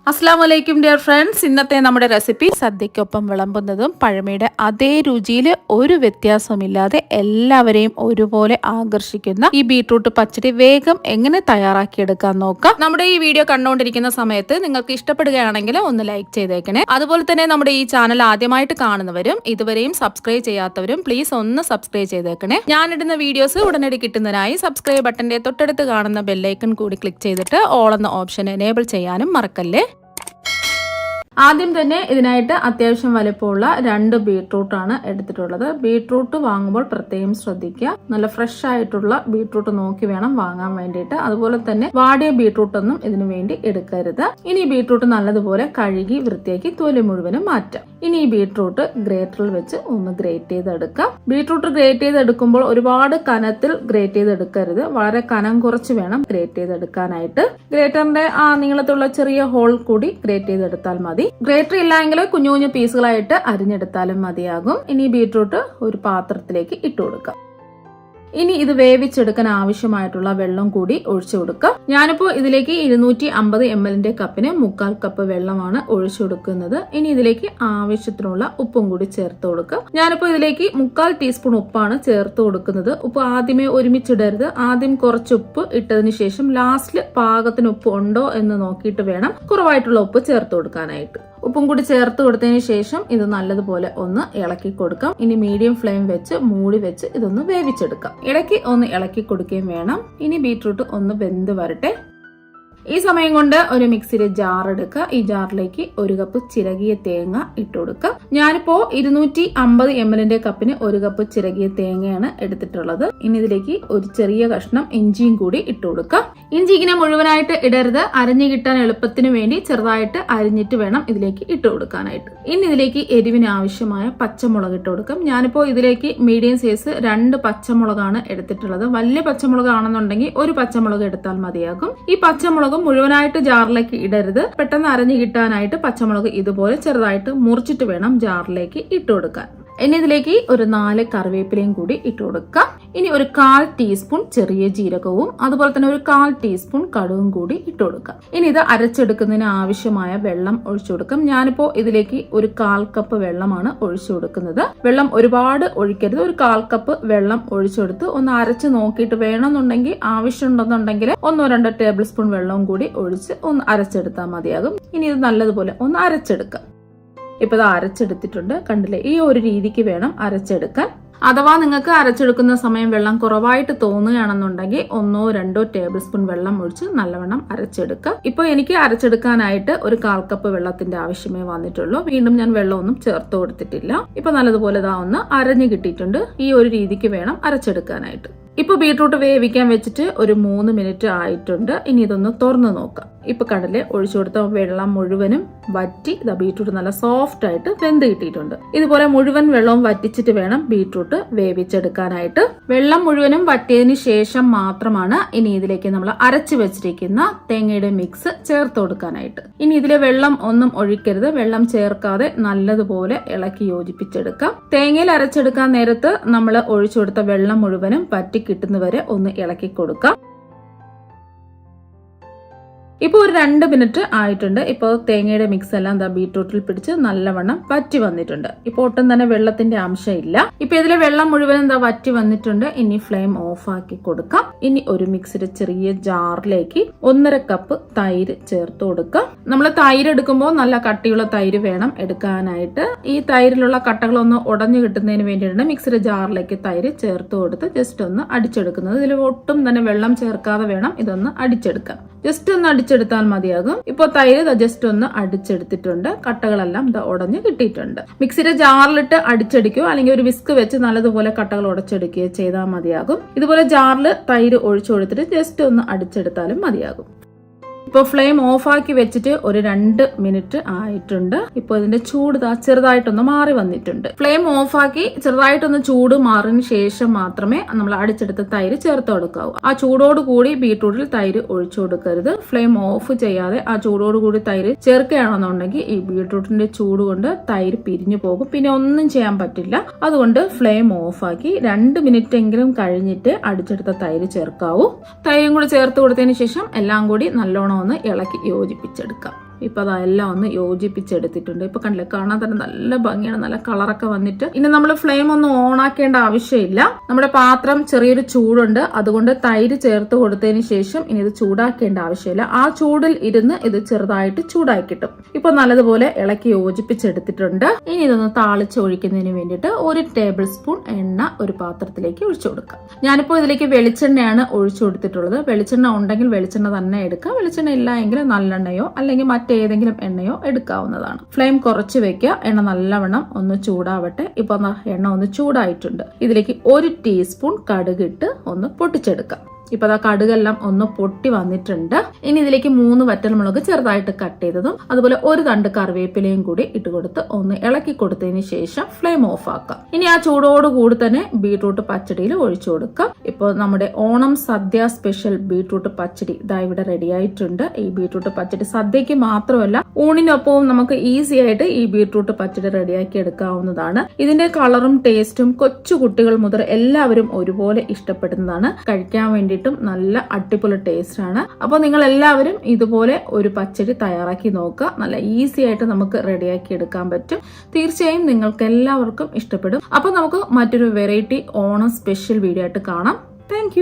അസ്സലാമലൈക്കും dear friends. ഇന്നത്തെ നമ്മുടെ റെസിപ്പി സദ്യക്കൊപ്പം വിളമ്പുന്നതും പഴമയുടെ അതേ രുചിയിൽ ഒരു വ്യത്യാസമില്ലാതെ എല്ലാവരെയും ഒരുപോലെ ആകർഷിക്കുന്ന ഈ ബീട്രൂട്ട് പച്ചടി വേഗം എങ്ങനെ തയ്യാറാക്കിയെടുക്കാൻ നോക്കാം. നമ്മുടെ ഈ വീഡിയോ കണ്ടുകൊണ്ടിരിക്കുന്ന സമയത്ത് നിങ്ങൾക്ക് ഇഷ്ടപ്പെടുകയാണെങ്കിൽ ഒന്ന് ലൈക്ക് ചെയ്തേക്കണേ. അതുപോലെ തന്നെ നമ്മുടെ ഈ ചാനൽ ആദ്യമായിട്ട് കാണുന്നവരും ഇതുവരെയും സബ്സ്ക്രൈബ് ചെയ്യാത്തവരും പ്ലീസ് ഒന്ന് സബ്സ്ക്രൈബ് ചെയ്തേക്കണേ. ഞാനിടുന്ന വീഡിയോസ് ഉടനടി കിട്ടുന്നതിനായി സബ്സ്ക്രൈബ് ബട്ടന്റെ തൊട്ടടുത്ത് കാണുന്ന ബെല്ലൈക്കൺ കൂടി ക്ലിക്ക് ചെയ്തിട്ട് ഓൾ എന്ന ഓപ്ഷൻ എനേബിൾ ചെയ്യാനും മറക്കല്ലേ. ആദ്യം തന്നെ ഇതിനായിട്ട് അത്യാവശ്യം വലിപ്പമുള്ള 2 ബീട്രൂട്ടാണ് എടുത്തിട്ടുള്ളത്. ബീട്രൂട്ട് വാങ്ങുമ്പോൾ പ്രത്യേകം ശ്രദ്ധിക്കുക, നല്ല ഫ്രഷ് ആയിട്ടുള്ള ബീട്രൂട്ട് നോക്കി വേണം വാങ്ങാൻ വേണ്ടിയിട്ട്. അതുപോലെ തന്നെ വാടിയ ബീട്രൂട്ടൊന്നും ഇതിനു വേണ്ടി എടുക്കരുത്. ഇനി ഈ ബീട്രൂട്ട് നല്ലതുപോലെ കഴുകി വൃത്തിയാക്കി തൊലി മുഴുവനും മാറ്റാം. ഇനി ഈ ബീട്രൂട്ട് ഗ്രേറ്ററിൽ വെച്ച് ഒന്ന് ഗ്രേറ്റ് ചെയ്തെടുക്കാം. ബീട്രൂട്ട് ഗ്രേറ്റ് ചെയ്തെടുക്കുമ്പോൾ ഒരുപാട് കനത്തിൽ ഗ്രേറ്റ് ചെയ്തെടുക്കരുത്, വളരെ കനം കുറച്ച് വേണം ഗ്രേറ്റ് ചെയ്തെടുക്കാനായിട്ട്. ഗ്രേറ്ററിന്റെ ആ നീളത്തുള്ള ചെറിയ ഹോൾ കൂടി ഗ്രേറ്റ് ചെയ്തെടുത്താൽ മതി. ഗ്രേറ്റർ ഇല്ലെങ്കിൽ കുഞ്ഞു കുഞ്ഞു പീസുകളായിട്ട് അരിഞ്ഞെടുത്താലും മതിയാകും. ഇനി ബീട്രൂട്ട് ഒരു പാത്രത്തിലേക്ക് ഇട്ട് കൊടുക്കാം. ഇനി ഇത് വേവിച്ചെടുക്കാൻ ആവശ്യമായിട്ടുള്ള വെള്ളം കൂടി ഒഴിച്ചു കൊടുക്കാം. ഞാനിപ്പോ ഇതിലേക്ക് 250 ml കപ്പിന് 1/4 കപ്പ് വെള്ളമാണ് ഒഴിച്ചു കൊടുക്കുന്നത്. ഇനി ഇതിലേക്ക് ആവശ്യത്തിനുള്ള ഉപ്പും കൂടി ചേർത്ത് കൊടുക്കാം. ഞാനിപ്പോ ഇതിലേക്ക് 1/4 ടീസ്പൂൺ ഉപ്പാണ് ചേർത്ത് കൊടുക്കുന്നത്. ഉപ്പ് ആദ്യമേ ഒരുമിച്ചിടരുത്. ആദ്യം കുറച്ച് ഉപ്പ് ഇട്ടതിന് ശേഷം ലാസ്റ്റിൽ പാകത്തിന് ഉപ്പ് ഉണ്ടോ എന്ന് നോക്കിയിട്ട് വേണം കുറവായിട്ടുള്ള ഉപ്പ് ചേർത്ത് കൊടുക്കാനായിട്ട്. ഉപ്പും കൂടി ചേർത്ത് കൊടുത്തതിന് ശേഷം ഇത് നല്ലതുപോലെ ഒന്ന് ഇളക്കി കൊടുക്കാം. ഇനി മീഡിയം ഫ്ലെയിം വെച്ച് മൂടി വെച്ച് ഇതൊന്ന് വേവിച്ചെടുക്കാം. ഇടയ്ക്ക് ഒന്ന് ഇളക്കി കൊടുക്കുകയും വേണം. ഇനി ബീട്രൂട്ട് ഒന്ന് വെന്ത് വരട്ടെ. ഈ സമയം കൊണ്ട് ഒരു മിക്സിയുടെ ജാർ എടുക്കുക. ഈ ജാറിലേക്ക് 1 കപ്പ് ചിരകിയ തേങ്ങ ഇട്ട് കൊടുക്കുക. ഞാനിപ്പോ 250 ml കപ്പിന് 1 കപ്പ് ചിരകിയ തേങ്ങയാണ് എടുത്തിട്ടുള്ളത്. ഇനി ഇതിലേക്ക് ഒരു ചെറിയ കഷ്ണം ഇഞ്ചിയും കൂടി ഇട്ട് കൊടുക്കുക. ഇഞ്ചി ഇങ്ങനെ മുഴുവനായിട്ട് ഇടരുത്, അരിഞ്ഞു കിട്ടാൻ എളുപ്പത്തിന് വേണ്ടി ചെറുതായിട്ട് അരിഞ്ഞിട്ട് വേണം ഇതിലേക്ക് ഇട്ട് കൊടുക്കാനായിട്ട്. ഇനി ഇതിലേക്ക് എരിവിന് ആവശ്യമായ പച്ചമുളക് ഇട്ട് കൊടുക്കാം. ഞാനിപ്പോ ഇതിലേക്ക് മീഡിയം സൈസ് 2 പച്ചമുളകാണ് എടുത്തിട്ടുള്ളത്. വലിയ പച്ചമുളക് ആണെന്നുണ്ടെങ്കിൽ 1 പച്ചമുളക് എടുത്താൽ മതിയാകും. ഈ പച്ചമുളക് മുഴുവനായിട്ട് ജാറിലേക്ക് ഇടരുത്. പെട്ടെന്ന് അരഞ്ഞു കിട്ടാനായിട്ട് പച്ചമുളക് ഇതുപോലെ ചെറുതായിട്ട് മുറിച്ചിട്ട് വേണം ജാറിലേക്ക് ഇട്ട് കൊടുക്കാൻ. ഇനി ഇതിലേക്ക് ഒരു 4 കറിവേപ്പിലയും കൂടി ഇട്ട് കൊടുക്കാം. ഇനി ഒരു 1/4 ടീസ്പൂൺ ചെറിയ ജീരകവും അതുപോലെ തന്നെ ഒരു 1/4 ടീസ്പൂൺ കടുകും കൂടി ഇട്ട് കൊടുക്കാം. ഇനി ഇത് അരച്ചെടുക്കുന്നതിന് ആവശ്യമായ വെള്ളം ഒഴിച്ചു കൊടുക്കാം. ഞാനിപ്പോ ഇതിലേക്ക് ഒരു 1/4 കപ്പ് വെള്ളമാണ് ഒഴിച്ചു കൊടുക്കുന്നത്. വെള്ളം ഒരുപാട് ഒഴിക്കരുത്. ഒരു 1/4 കപ്പ് വെള്ളം ഒഴിച്ചെടുത്ത് ഒന്ന് അരച്ച് നോക്കിയിട്ട് വേണമെന്നുണ്ടെങ്കിൽ ആവശ്യമുണ്ടെന്നുണ്ടെങ്കിൽ 1-2 ടേബിൾ സ്പൂൺ വെള്ളവും കൂടി ഒഴിച്ച് ഒന്ന് അരച്ചെടുത്താൽ മതിയാകും. ഇനി ഇത് നല്ലതുപോലെ ഒന്ന് അരച്ചെടുക്കാം. ഇപ്പൊ ഇത് അരച്ചെടുത്തിട്ടുണ്ട്, കണ്ടില്ലേ? ഈ ഒരു രീതിക്ക് വേണം അരച്ചെടുക്കാൻ. അഥവാ നിങ്ങൾക്ക് അരച്ചെടുക്കുന്ന സമയം വെള്ളം കുറവായിട്ട് തോന്നുകയാണെന്നുണ്ടെങ്കിൽ 1-2 ടേബിൾ സ്പൂൺ വെള്ളം ഒഴിച്ച് നല്ലവണ്ണം അരച്ചെടുക്കുക. ഇപ്പൊ എനിക്ക് അരച്ചെടുക്കാനായിട്ട് ഒരു 1/4 കപ്പ് വെള്ളത്തിന്റെ ആവശ്യമേ വന്നിട്ടുള്ളൂ. വീണ്ടും ഞാൻ വെള്ളമൊന്നും ചേർത്ത് കൊടുത്തിട്ടില്ല. ഇപ്പൊ നല്ലതുപോലെ ഇതാ ഒന്ന് അരഞ്ഞു കിട്ടിയിട്ടുണ്ട്. ഈ ഒരു രീതിക്ക് വേണം അരച്ചെടുക്കാനായിട്ട്. ഇപ്പൊ ബീട്രൂട്ട് വേവിക്കാൻ വെച്ചിട്ട് ഒരു 3 മിനിറ്റ് ആയിട്ടുണ്ട്. ഇനി ഇതൊന്ന് തുറന്നു നോക്കാം. ഇപ്പൊ കടലെ ഒഴിച്ചു കൊടുത്ത വെള്ളം മുഴുവനും വറ്റി ബീട്രൂട്ട് നല്ല സോഫ്റ്റ് ആയിട്ട് വെന്ത് കിട്ടിയിട്ടുണ്ട്. ഇതുപോലെ മുഴുവൻ വെള്ളവും വറ്റിച്ചിട്ട് വേണം ബീട്രൂട്ട് വേവിച്ചെടുക്കാനായിട്ട്. വെള്ളം മുഴുവനും വറ്റിയതിന് ശേഷം മാത്രമാണ് ഇനി ഇതിലേക്ക് നമ്മൾ അരച്ചു വെച്ചിരിക്കുന്ന തേങ്ങയുടെ മിക്സ് ചേർത്ത് കൊടുക്കാനായിട്ട്. ഇനി ഇതിലെ വെള്ളം ഒന്നും ഒഴിക്കരുത്. വെള്ളം ചേർക്കാതെ നല്ലതുപോലെ ഇളക്കി യോജിപ്പിച്ചെടുക്കാം. തേങ്ങയിൽ അരച്ചെടുക്കാൻ നേരത്ത് നമ്മൾ ഒഴിച്ചു കൊടുത്ത വെള്ളം മുഴുവനും വറ്റി കിട്ടുന്നവരെ ഒന്ന് ഇളക്കി കൊടുക്കാം. ഇപ്പൊ ഒരു 2 മിനിറ്റ് ആയിട്ടുണ്ട്. ഇപ്പോൾ തേങ്ങയുടെ മിക്സ് എല്ലാം ബീട്രൂട്ടിൽ പിടിച്ച് നല്ലവണ്ണം വറ്റി വന്നിട്ടുണ്ട്. ഇപ്പൊ ഒട്ടും തന്നെ വെള്ളത്തിന്റെ അംശം ഇല്ല. ഇപ്പൊ ഇതിലെ വെള്ളം മുഴുവൻ വറ്റി വന്നിട്ടുണ്ട്. ഇനി ഫ്ലെയിം ഓഫ് ആക്കി കൊടുക്കാം. ഇനി ഒരു മിക്സിയുടെ ചെറിയ ജാറിലേക്ക് 1.5 കപ്പ് തൈര് ചേർത്ത് കൊടുക്കാം. നമ്മൾ തൈര് എടുക്കുമ്പോൾ നല്ല കട്ടിയുള്ള തൈര് വേണം എടുക്കാനായിട്ട്. ഈ തൈരിലുള്ള കട്ടകളൊന്ന് ഉടഞ്ഞു കിട്ടുന്നതിന് വേണ്ടിയിട്ടാണ് മിക്സിയുടെ ജാറിലേക്ക് തൈര് ചേർത്ത് കൊടുത്ത് ജസ്റ്റ് ഒന്ന് അടിച്ചെടുക്കുന്നത്. ഇതിൽ ഒട്ടും തന്നെ വെള്ളം ചേർക്കാതെ വേണം ഇതൊന്ന് അടിച്ചെടുക്കാൻ. ജസ്റ്റ് ഒന്ന് അടിച്ചെടുത്താൽ മതിയാകും. ഇപ്പൊ തൈര് ജസ്റ്റ് ഒന്ന് അടിച്ചെടുത്തിട്ടുണ്ട്. കട്ടകളെല്ലാം ഉടഞ്ഞ് കിട്ടിയിട്ടുണ്ട്. മിക്സിയുടെ ജാറിലിട്ട് അടിച്ചെടുക്കുകയോ അല്ലെങ്കിൽ ഒരു വിസ്ക് വെച്ച് നല്ലതുപോലെ കട്ടകൾ ഉടച്ചെടുക്കുകയോ ചെയ്താൽ മതിയാകും. ഇതുപോലെ ജാറിൽ തൈര് ഒഴിച്ചു കൊടുത്തിട്ട് ജസ്റ്റ് ഒന്ന് അടിച്ചെടുത്താലും മതിയാകും. ഇപ്പൊ ഫ്ലെയിം ഓഫ് ആക്കി വെച്ചിട്ട് ഒരു 2 മിനിറ്റ് ആയിട്ടുണ്ട്. ഇപ്പൊ ഇതിന്റെ ചൂട് ചെറുതായിട്ടൊന്ന് മാറി വന്നിട്ടുണ്ട്. ഫ്ലെയിം ഓഫ് ആക്കി ചെറുതായിട്ടൊന്ന് ചൂട് മാറിന് ശേഷം മാത്രമേ നമ്മൾ അടിച്ചെടുത്ത തൈര് ചേർത്ത് കൊടുക്കാവൂ. ആ ചൂടോടുകൂടി ബീട്രൂട്ടിൽ തൈര് ഒഴിച്ചു കൊടുക്കരുത്. ഫ്ലെയിം ഓഫ് ചെയ്യാതെ ആ ചൂടോടുകൂടി തൈര് ചേർക്കുകയാണെന്നുണ്ടെങ്കിൽ ഈ ബീട്രൂട്ടിന്റെ ചൂട് കൊണ്ട് തൈര് പിരിഞ്ഞു പോകും. പിന്നെ ഒന്നും ചെയ്യാൻ പറ്റില്ല. അതുകൊണ്ട് ഫ്ലെയിം ഓഫ് ആക്കി 2 മിനിറ്റ് എങ്കിലും കഴിഞ്ഞിട്ട് അടിച്ചെടുത്ത തൈര് ചേർക്കാവൂ. തൈരും കൂടി ചേർത്ത് കൊടുത്തതിന് ശേഷം എല്ലാം കൂടി നല്ലോണം ഒന്ന് ഇളക്കി യോജിപ്പിച്ചെടുക്കാം. ഇപ്പൊ അതെല്ലാം ഒന്ന് യോജിപ്പിച്ചെടുത്തിട്ടുണ്ട്. ഇപ്പൊ കണ്ടില്ലേ, കാണാൻ തന്നെ നല്ല ഭംഗിയാണ്, നല്ല കളറൊക്കെ വന്നിട്ട്. ഇനി നമ്മൾ ഫ്ലെയിം ഒന്നും ഓൺ ആക്കേണ്ട ആവശ്യമില്ല. നമ്മുടെ പാത്രം ചെറിയൊരു ചൂടുണ്ട്, അതുകൊണ്ട് തൈര് ചേർത്ത് കൊടുത്തതിന് ശേഷം ഇനി ഇത് ചൂടാക്കേണ്ട ആവശ്യമില്ല. ആ ചൂടിൽ ഇരുന്ന് ഇത് ചെറുതായിട്ട് ചൂടായി കിട്ടും. ഇപ്പൊ നല്ലതുപോലെ ഇളക്കി യോജിപ്പിച്ചെടുത്തിട്ടുണ്ട്. ഇനി ഇതൊന്ന് താളിച്ച് ഒഴിക്കുന്നതിന് വേണ്ടിയിട്ട് 1 ടേബിൾ സ്പൂൺ എണ്ണ ഒരു പാത്രത്തിലേക്ക് ഒഴിച്ചു കൊടുക്കാം. ഞാനിപ്പോ ഇതിലേക്ക് വെളിച്ചെണ്ണയാണ് ഒഴിച്ചു കൊടുത്തിട്ടുള്ളത്. വെളിച്ചെണ്ണ ഉണ്ടെങ്കിൽ വെളിച്ചെണ്ണ തന്നെ എടുക്കുക, വെളിച്ചെണ്ണ ഇല്ല എങ്കിൽ നല്ലെണ്ണയോ അല്ലെങ്കിൽ മറ്റേതെങ്കിലും എണ്ണയോ എടുക്കാവുന്നതാണ്. ഫ്ലെയിം കുറച്ച് വെക്കുക, എണ്ണ നല്ലവണ്ണം ഒന്ന് ചൂടാവട്ടെ. ഇപ്പൊ എണ്ണ ഒന്ന് ചൂടായിട്ടുണ്ട്. ഇതിലേക്ക് 1 ടീസ്പൂൺ കടുകിട്ട് ഒന്ന് പൊട്ടിച്ചെടുക്കാം. ഇപ്പൊ ആ കടുകെല്ലാം ഒന്ന് പൊട്ടി വന്നിട്ടുണ്ട്. ഇനി ഇതിലേക്ക് 3 വറ്റൽമുളക് ചെറുതായിട്ട് കട്ട് ചെയ്തതും അതുപോലെ 1 തണ്ട് കറിവേപ്പിലയും കൂടി ഇട്ടുകൊടുത്ത് ഒന്ന് ഇളക്കി കൊടുത്തതിന് ശേഷം ഫ്ലെയിം ഓഫ് ആക്കാം. ഇനി ആ ചൂടോടുകൂടി തന്നെ ബീട്രൂട്ട് പച്ചടിയിൽ ഒഴിച്ചു കൊടുക്കാം. ഇപ്പോൾ നമ്മുടെ ഓണം സദ്യ സ്പെഷ്യൽ ബീട്രൂട്ട് പച്ചടി ഇതാ ഇവിടെ റെഡി ആയിട്ടുണ്ട്. ഈ ബീട്രൂട്ട് പച്ചടി സദ്യക്ക് മാത്രമല്ല ഊണിനൊപ്പവും നമുക്ക് ഈസി ആയിട്ട് ഈ ബീട്രൂട്ട് പച്ചടി റെഡിയാക്കി എടുക്കാവുന്നതാണ്. ഇതിന്റെ കളറും ടേസ്റ്റും കൊച്ചു കുട്ടികൾ മുതൽ എല്ലാവരും ഒരുപോലെ ഇഷ്ടപ്പെടുന്നതാണ്. കഴിക്കാൻ വേണ്ടി നല്ല അടിപൊളി ടേസ്റ്റ് ആണ്. അപ്പോൾ നിങ്ങൾ എല്ലാവരും ഇതുപോലെ ഒരു പച്ചടി തയ്യാറാക്കി നോക്കുക. നല്ല ഈസി ആയിട്ട് നമുക്ക് റെഡിയാക്കി എടുക്കാൻ പറ്റും. തീർച്ചയായും നിങ്ങൾക്ക് എല്ലാവർക്കും ഇഷ്ടപ്പെടും. അപ്പോൾ നമുക്ക് മറ്റൊരു വെറൈറ്റി ഓണം സ്പെഷ്യൽ വീഡിയോ ആയിട്ട് കാണാം. താങ്ക്